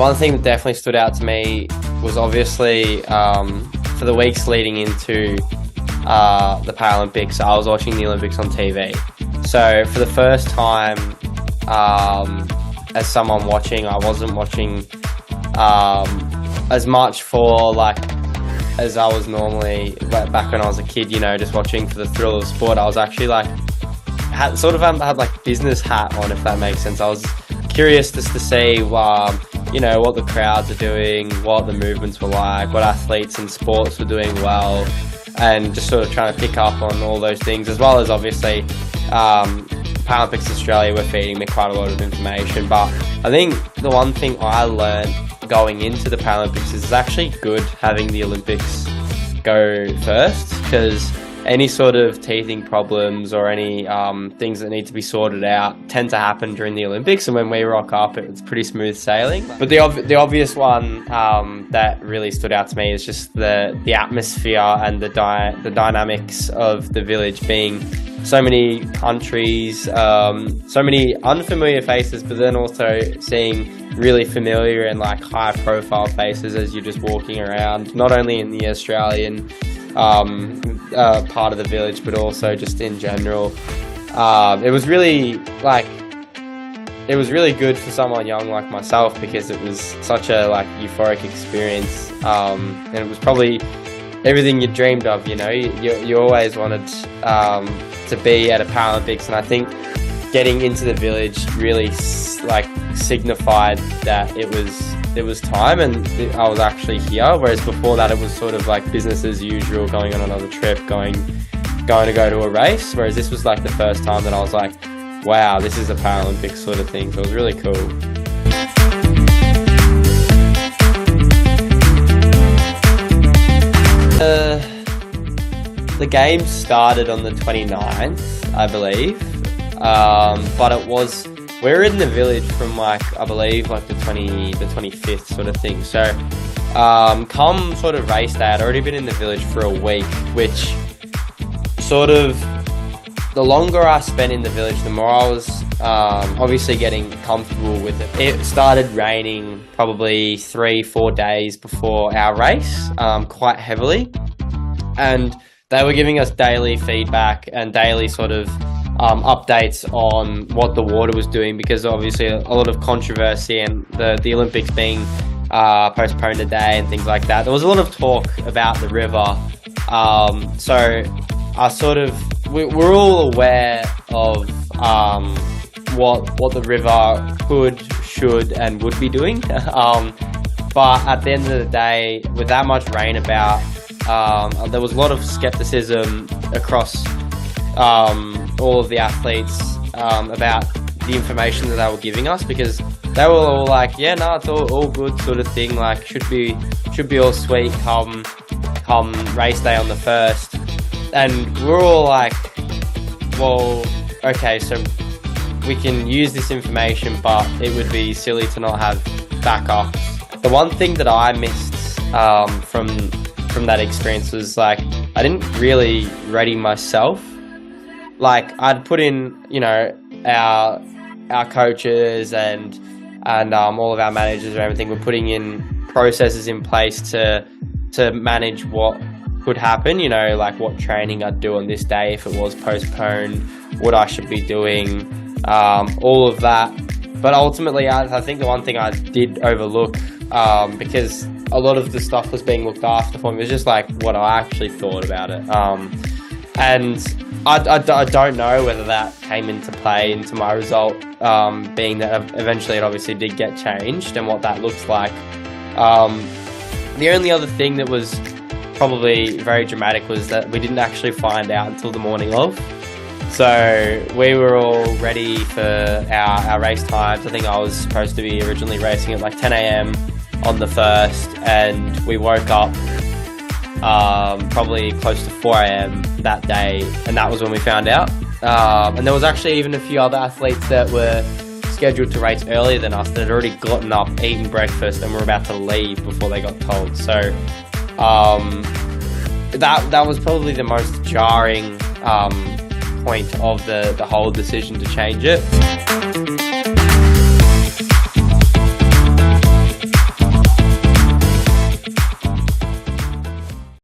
one thing that definitely stood out to me was obviously for the weeks leading into the Paralympics, I was watching the Olympics on TV. So for the first time, as someone watching, I wasn't watching as much for as I was normally back when I was a kid, just watching for the thrill of sport. I was actually had business hat on, if that makes sense. I was curious just to see what the crowds are doing, what the movements were like, what athletes and sports were doing well, and just sort of trying to pick up on all those things, as well as obviously Paralympics Australia were feeding me quite a lot of information. But I think the one thing I learned going into the Paralympics is it's actually good having the Olympics go first, because any sort of teething problems or any things that need to be sorted out tend to happen during the Olympics, and when we rock up, it's pretty smooth sailing. But the obvious one that really stood out to me is just the atmosphere and the dynamics of the village, being so many countries, so many unfamiliar faces, but then also seeing really familiar and high profile faces as you're just walking around, not only in the Australian part of the village, but also just in general. It was really good for someone young like myself, because it was such a euphoric experience, and it was probably everything you dreamed of. You always wanted to be at a Paralympics, and I think getting into the village really signified that it was time and I was actually here, whereas before that it was sort of business as usual, going on another trip, going to go to a race, whereas this was the first time that I was wow, this is a Paralympics sort of thing. So it was really cool. The games started on the 29th, I believe, but we were in the village from I believe the 25th sort of thing. So come sort of race day, I'd already been in the village for a week, which sort of, the longer I spent in the village, the more I was obviously getting comfortable with it. It started raining probably 3-4 days before our race, quite heavily, and they were giving us daily feedback and daily sort of updates on what the water was doing, because obviously a lot of controversy and the Olympics being postponed a day and things like that. There was a lot of talk about the river, so we're all aware of what the river could, should and would be doing, but at the end of the day, with that much rain about, there was a lot of skepticism across all of the athletes about the information that they were giving us, because they were all it's all good sort of thing, should be all sweet come race day on the 1st. And we're all well, okay, so we can use this information, but it would be silly to not have backups. The one thing that I missed from that experience was I didn't really ready myself. I'd put in, our coaches and all of our managers and everything were putting in processes in place to manage what could happen, what training I'd do on this day if it was postponed, what I should be doing, all of that. But ultimately, I think the one thing I did overlook, because a lot of the stuff was being looked after for me, was just what I actually thought about it. And I don't know whether that came into play into my result, being that eventually it obviously did get changed, and what that looks like. The only other thing that was probably very dramatic was that we didn't actually find out until the morning of. So we were all ready for our race times. I think I was supposed to be originally racing at 10 a.m. on the 1st, and we woke up probably close to 4 a.m. that day, and that was when we found out. And there was actually even a few other athletes that were scheduled to race earlier than us that had already gotten up, eaten breakfast, and were about to leave before they got told. So that was probably the most jarring point of the whole decision to change it.